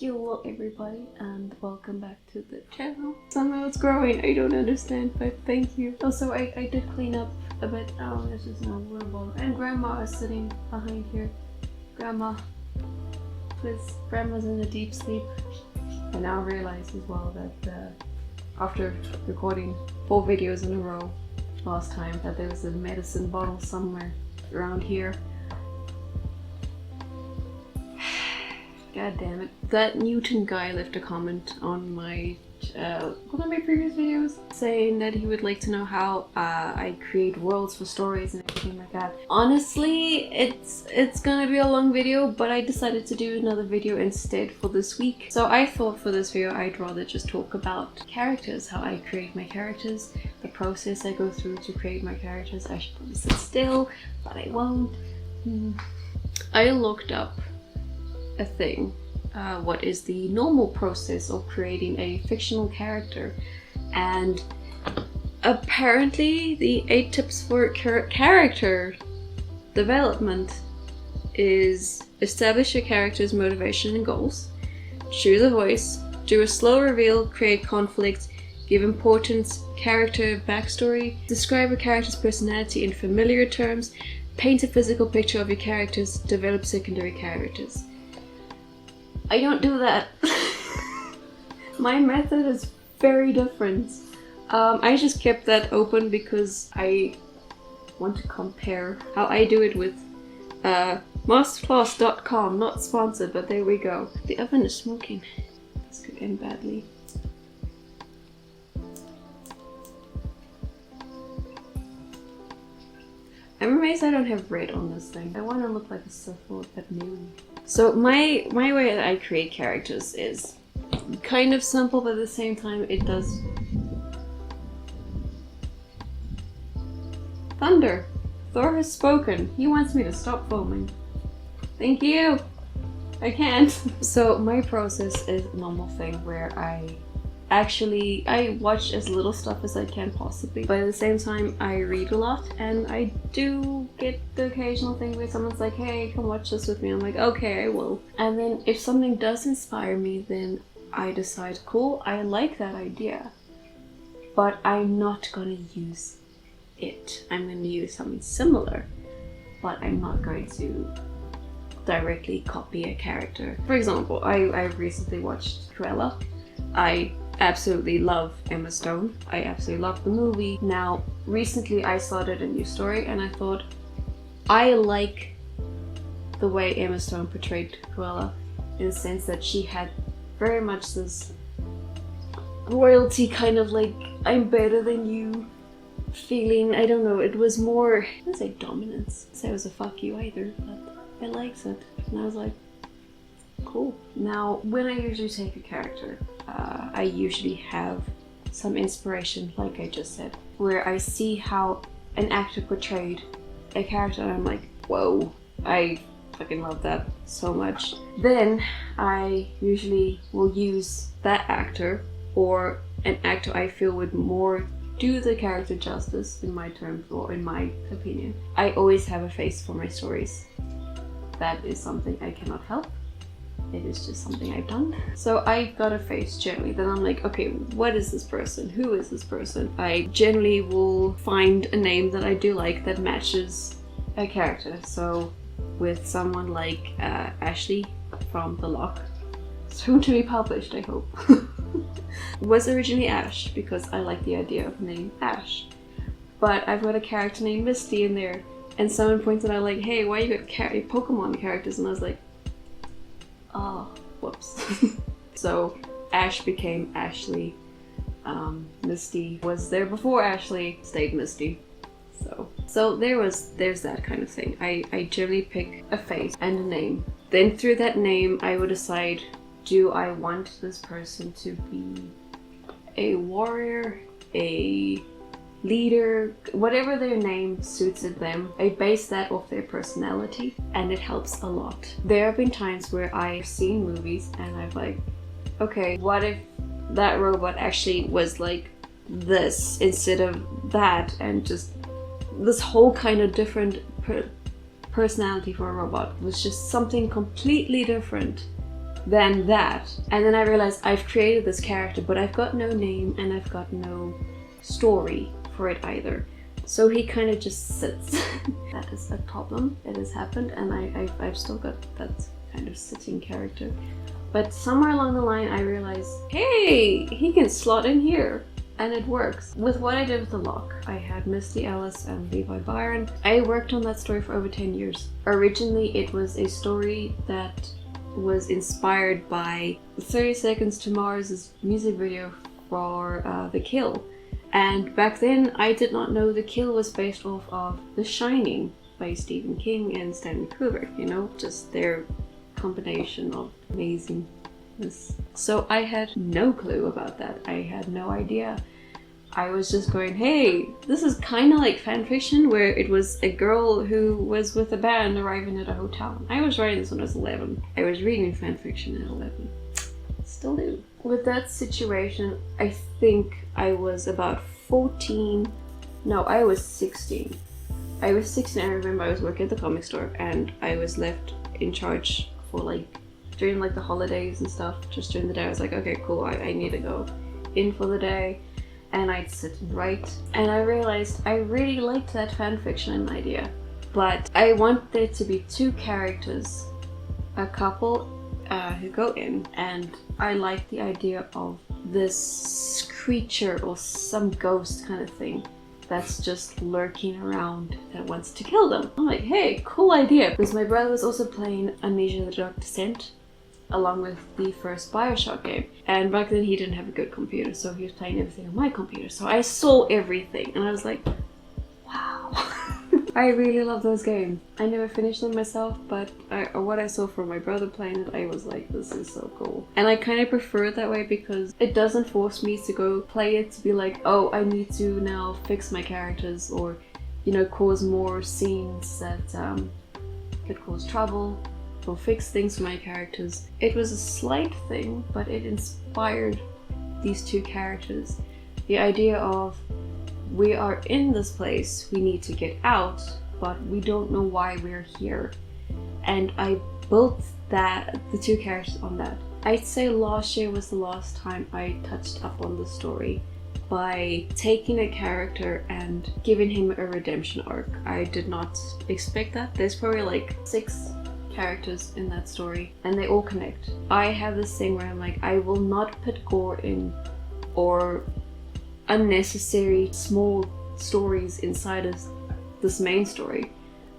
Hello everybody and welcome back to the channel. Somehow it's growing, I don't understand, but thank you. Also, I did clean up a bit. Oh, this is not horrible. And Grandma is sitting behind here. Grandma, please. Grandma's in a deep sleep. I now realize as well that after recording 4 videos in a row last time, that there was a medicine bottle somewhere around here. God damn it. That Newton guy left a comment on one of my previous videos saying that he would like to know how I create worlds for stories and everything like that. Honestly, it's gonna be a long video, but I decided to do another video instead for this week. So I thought for this video I'd rather just talk about characters, how I create my characters, the process I go through to create my characters. I should probably sit still, but I won't. I looked up a thing. What is the normal process of creating a fictional character? And apparently the 8 tips for character development is: establish your character's motivation and goals, choose a voice, do a slow reveal, create conflict, give importance, character backstory, describe a character's personality in familiar terms, paint a physical picture of your characters, develop secondary characters. I don't do that. My method is very different. I just kept that open because I want to compare how I do it with masterclass.com. Not sponsored, but there we go. The oven is smoking. This could end badly. I'm amazed I don't have red on this thing. I want to look like a Sith Lord at noon. So my way that I create characters is kind of simple, but at the same time it does. Thunder! Thor has spoken. He wants me to stop filming. Thank you! I can't. So my process is a normal thing where I watch as little stuff as I can possibly, but at the same time I read a lot, and I do get the occasional thing where someone's like, hey, come watch this with me. I'm like, okay, I will. And then if something does inspire me, then I decide, cool, I like that idea, but I'm not gonna use it. I'm gonna use something similar, but I'm not going to directly copy a character. For example, I recently watched Cruella. I absolutely love Emma Stone. I absolutely love the movie. Now, recently I started a new story and I thought, I like the way Emma Stone portrayed Cruella, in the sense that she had very much this royalty kind of like, I'm better than you feeling. I don't know, it was more, I wouldn't say dominance, say it was a fuck you either, but I liked it. And I was like, cool. Now, when I usually take a character, I usually have some inspiration, like I just said, where I see how an actor portrayed a character and I'm like, whoa, I fucking love that so much. Then I usually will use that actor, or an actor I feel would more do the character justice in my terms, or in my opinion. I always have a face for my stories. That is something I cannot help. It is just something I've done. So I've got a face generally. Then I'm like, okay, what is this person? Who is this person? I generally will find a name that I do like that matches a character. So with someone like Ashley from The Lock, soon to be published, I hope, was originally Ash because I like the idea of the name Ash. But I've got a character named Misty in there, and someone pointed out like, hey, why you got Pokemon characters? And I was like, oh, whoops. So Ash became Ashley. Misty was there before Ashley stayed Misty. So there's that kind of thing. I generally pick a face and a name. Then through that name I would decide, do I want this person to be a warrior, a leader, whatever their name suited them. I base that off their personality, and it helps a lot. There have been times where I've seen movies and I've like, okay, what if that robot actually was like this instead of that, and just this whole kind of different personality for a robot was just something completely different than that. And then I realized I've created this character, but I've got no name and I've got no story for it either. So he kind of just sits. That is a problem. It has happened, and I've still got that kind of sitting character. But somewhere along the line I realized, hey, he can slot in here. And it works. With what I did with the lock, I had Misty Ellis and Levi Byron. I worked on that story for over 10 years. Originally, it was a story that was inspired by 30 Seconds to Mars' music video for The Kill. And back then, I did not know The Kill was based off of The Shining by Stephen King and Stanley Kubrick, you know, just their combination of amazingness. So I had no clue about that. I had no idea. I was just going, hey, this is kind of like fanfiction, where it was a girl who was with a band arriving at a hotel. I was writing this when I was 11. I was reading fanfiction at 11. Still do. With that situation, I think I was about 14. No, I was 16. I was 16. I remember I was working at the comic store and I was left in charge for during the holidays and stuff. Just during the day, I was like, okay, cool, I need to go in for the day. And I'd sit and write. And I realized I really liked that fanfiction idea. But I want there to be two characters, a couple who go in, and I like the idea of this creature or some ghost kind of thing that's just lurking around that wants to kill them. I'm like, hey, cool idea. Because my brother was also playing Amnesia: The Dark Descent along with the first Bioshock game. And back then he didn't have a good computer, so he was playing everything on my computer. So I saw everything and I was like, wow. I really love those games. I never finished them myself, but what I saw from my brother playing it, I was like, this is so cool. And I kind of prefer it that way because it doesn't force me to go play it to be like, oh, I need to now fix my characters or, you know, cause more scenes that could cause trouble or fix things for my characters. It was a slight thing, but it inspired these two characters. The idea of, we are in this place, we need to get out, but we don't know why we're here. And I built the two characters on that. I'd say last year was the last time I touched up on the story by taking a character and giving him a redemption arc. I did not expect that. There's probably 6 characters in that story and they all connect. I have this thing where I'm like, I will not put gore in or unnecessary small stories inside of this main story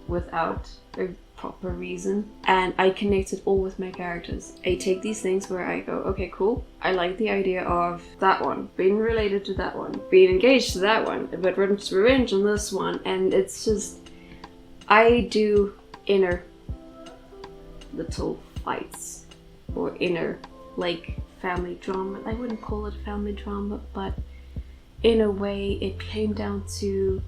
without a proper reason. And I connect it all with my characters. I take these things where I go, okay, cool, I like the idea of that one being related to that one, being engaged to that one, but revenge on this one. And it's just, I do inner little fights or inner family drama. I wouldn't call it family drama, but in a way it came down to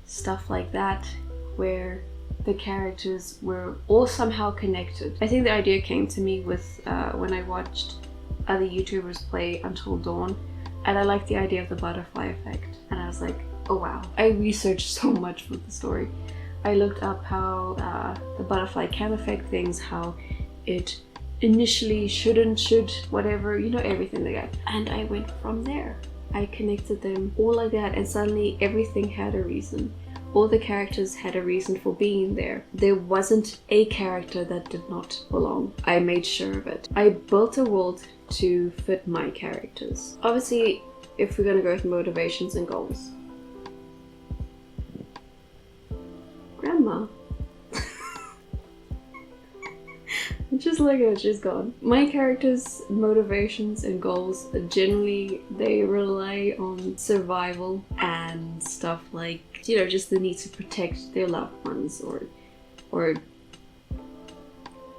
stuff like that where the characters were all somehow connected. I think the idea came to me with when I watched other YouTubers play Until Dawn, and I liked the idea of the butterfly effect, and I was like, oh wow. I researched so much for the story. I looked up how the butterfly can affect things, how it initially should, whatever, you know, everything like that. And I went from there. I connected them all like that, and suddenly everything had a reason. All the characters had a reason for being there. There wasn't a character that did not belong. I made sure of it. I built a world to fit my characters. Obviously, if we're gonna go with motivations and goals. Grandma. Just like her, she's gone. My characters' motivations and goals, generally, they rely on survival and stuff like, you know, just the need to protect their loved ones or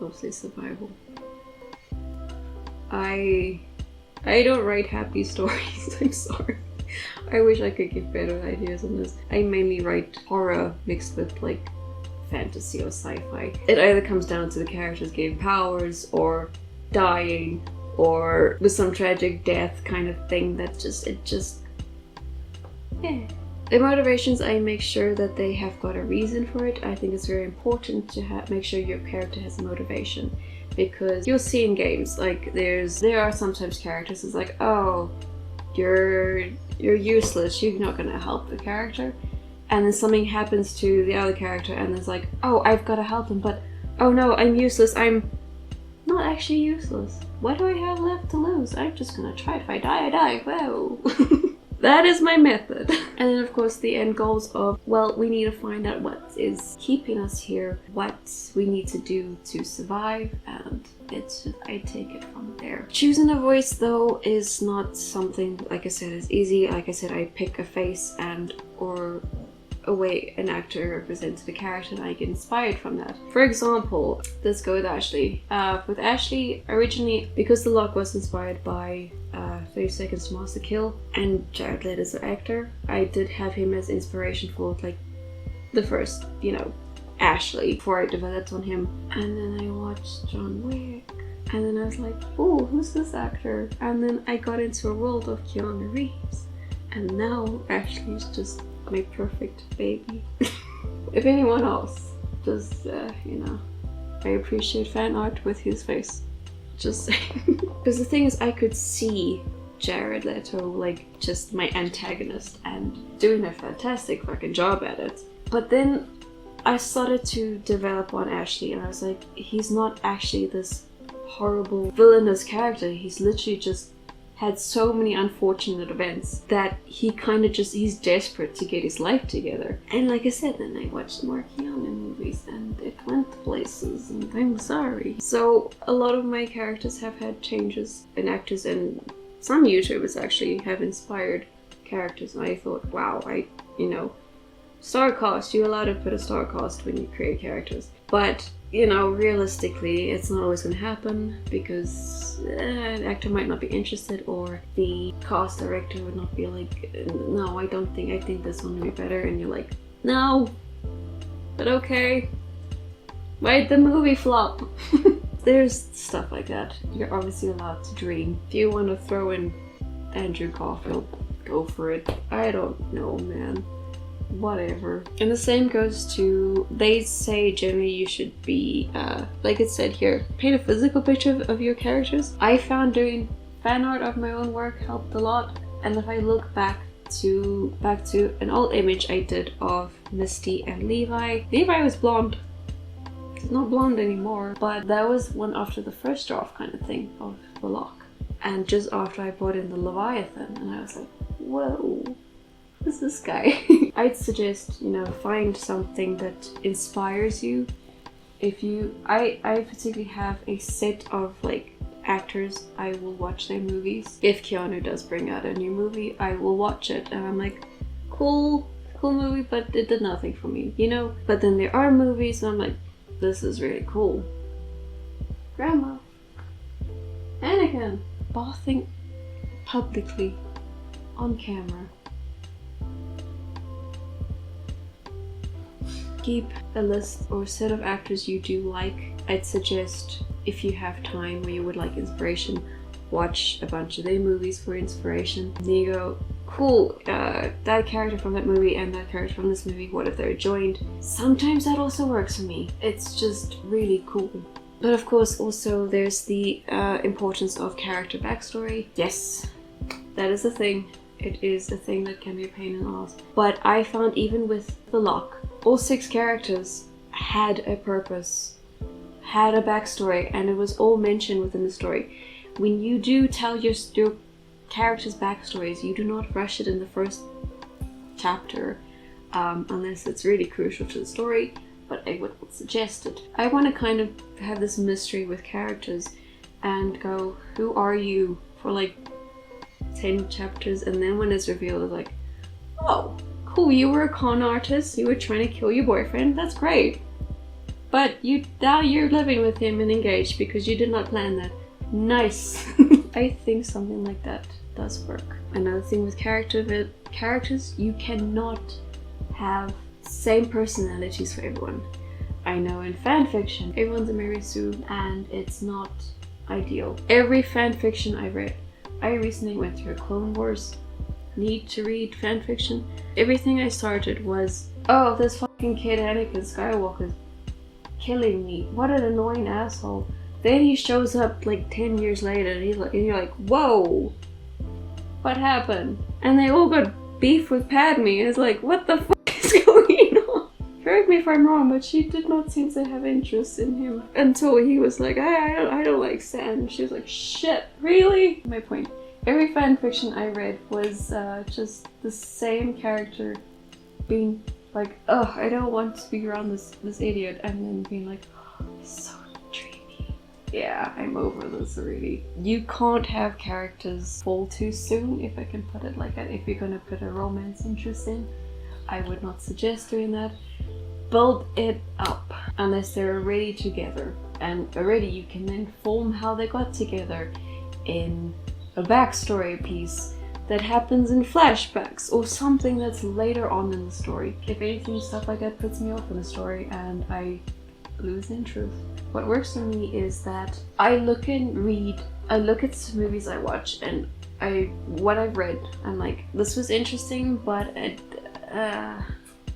mostly survival. I don't write happy stories, I'm sorry. I wish I could give better ideas on this. I mainly write horror mixed with fantasy or sci-fi. It either comes down to the characters getting powers or dying or with some tragic death kind of thing that yeah. The motivations, I make sure that they have got a reason for it. I think it's very important to make sure your character has a motivation. because you'll see in games, like there are sometimes characters it's like, oh, you're useless, you're not gonna help the character, and then something happens to the other character and it's like, oh, I've gotta help him, but oh no, I'm useless. I'm not actually useless. What do I have left to lose? I'm just gonna try. If I die, I die. Whoa. That is my method. And then of course the end goals of, well, we need to find out what is keeping us here, what we need to do to survive, and it's just, I take it from there. Choosing a voice though is not something, like I said, is easy. Like I said, I pick a face and or a way an actor represents the character and I get inspired from that. For example, let's go with Ashley. With Ashley, originally, because The Lock was inspired by 30 Seconds to Mars the Kill and Jared Leto's an actor, I did have him as inspiration for like the first, Ashley, before I developed on him. And then I watched John Wick, and then I was like, oh, who's this actor? And then I got into a world of Keanu Reeves, and now Ashley's just my perfect baby. If anyone else, just I appreciate fan art with his face. Just saying. Because the thing is, I could see Jared Leto, like, just my antagonist, and doing a fantastic fucking job at it. But then I started to develop on Ashley, and I was like, he's not actually this horrible villainous character. He's literally just had so many unfortunate events that he's desperate to get his life together. And like I said, then I watched more Keanu movies and it went places, and I'm sorry. So a lot of my characters have had changes in actors, and some YouTubers actually have inspired characters, and I thought, wow, star cast, you're allowed to put a star cast when you create characters. But realistically, it's not always going to happen because an actor might not be interested, or the cast director would not be like, no, I think this one would be better, and you're like, no, but okay, why'd the movie flop? There's stuff like that. You're obviously allowed to dream. If you want to throw in Andrew Garfield, go for it. I don't know, man. Whatever. And the same goes to, they say generally you should be, like it said here, paint a physical picture of your characters. I found doing fan art of my own work helped a lot. And if I look back to an old image I did of Misty and Levi was blonde. He's not blonde anymore, but that was one after the first draft kind of thing of The Lock. And just after I brought in the Leviathan, and I was like, whoa. Who's this guy? I'd suggest, find something that inspires you. I particularly have a set of actors. I will watch their movies. If Keanu does bring out a new movie, I will watch it, and I'm like, cool movie, but it did nothing for me, But then there are movies, and I'm like, this is really cool. Grandma, Anakin, bathing publicly on camera. Keep a list or set of actors you do like. I'd suggest, if you have time or you would like inspiration, watch a bunch of their movies for inspiration. Then you go, cool, that character from that movie and that character from this movie, what if they're joined? Sometimes that also works for me. It's just really cool. But of course also there's the importance of character backstory. Yes, that is a thing. It is a thing that can be a pain in the ass. But I found even with The Lock, all 6 characters had a purpose, had a backstory, and it was all mentioned within the story. When you do tell your characters' backstories, you do not rush it in the first chapter, unless it's really crucial to the story, but I would suggest it. I want to kind of have this mystery with characters and go, who are you, for 10 chapters, and then when it's revealed, it's like, oh, cool, you were a con artist, you were trying to kill your boyfriend, that's great. But now you're living with him and engaged because you did not plan that. Nice. I think something like that does work. Another thing with characters, you cannot have same personalities for everyone. I know in fanfiction, everyone's a Mary Sue, and it's not ideal. Every fanfiction I read, I recently went through a Clone Wars need to read fanfiction. Everything I started was, oh, this fucking kid Anakin Skywalker's killing me. What an annoying asshole. Then he shows up like 10 years later and you're like, whoa, what happened? And they all got beef with Padme. It's like, what the fuck is going on? Correct me if I'm wrong, but she did not seem to have interest in him until he was like, I don't like sand. She was like, shit, really? My point. Every fan fiction I read was just the same character being like, oh, I don't want to be around this idiot, and then being like, oh, he's so dreamy. Yeah, I'm over this already. You can't have characters fall too soon, if I can put it like that. If you're gonna put a romance interest in, I would not suggest doing that. Build it up unless they're already together, and already you can then form how they got together in a backstory piece that happens in flashbacks or something that's later on in the story. If anything, stuff like that puts me off in the story and I lose interest. What works for me is that I look at movies I watch, and what I've read, I'm like, this was interesting, but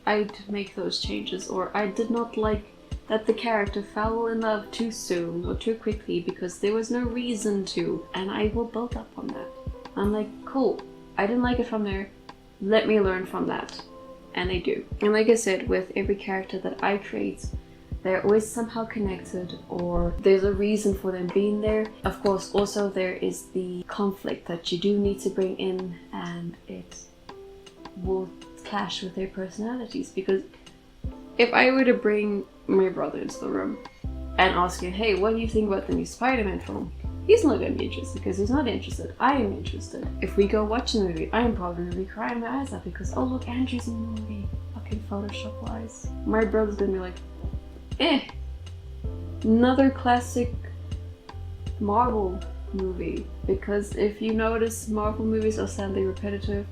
I'd make those changes, or I did not like that the character fell in love too soon or too quickly because there was no reason to, and I will build up on that. I'm like, cool, I didn't like it from there, let me learn from that. And I do. And like I said, with every character that I create, they're always somehow connected, or there's a reason for them being there. Of course, also there is the conflict that you do need to bring in, and it will clash with their personalities, because if I were to bring my brother into the room and ask him, hey, what do you think about the new Spider-Man film? He's not going to be interested because he's not interested. I am interested. If we go watch the movie, I am probably going to be crying my eyes out because, oh look, Andrew's in the movie. Fucking Photoshop wise. My brother's going to be like, another classic Marvel movie. Because if you notice, Marvel movies are sadly repetitive.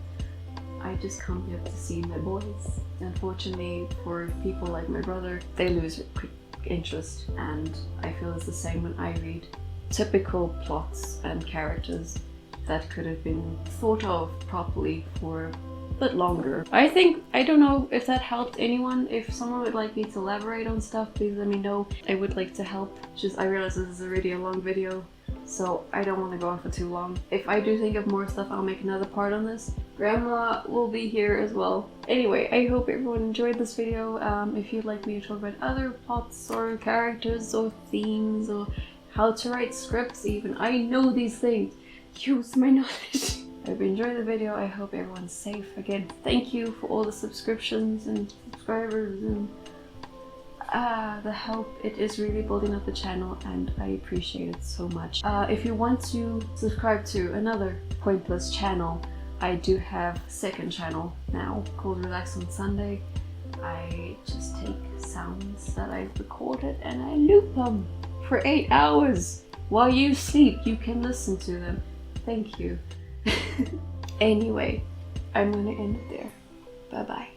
I just come here to see my boys. Unfortunately, for people like my brother, they lose quick interest, and I feel it's the same when I read typical plots and characters that could have been thought of properly for a bit longer. I don't know if that helped anyone. If someone would like me to elaborate on stuff, please let me know. I would like to help. I realize this is already a long video, so I don't want to go on for too long. If I do think of more stuff, I'll make another part on this. Grandma will be here as well. Anyway, I hope everyone enjoyed this video. If you'd like me to talk about other plots or characters or themes or how to write scripts even, I know these things. Use my knowledge. I hope you enjoyed the video. I hope everyone's safe. Again, thank you for all the subscriptions and subscribers and the help. It is really building up the channel and I appreciate it so much. If you want to subscribe to another pointless channel, I do have a second channel now called Relax on Sunday. I just take sounds that I've recorded and I loop them for 8 hours. While you sleep, you can listen to them. Thank you. Anyway, I'm gonna end it there. Bye bye.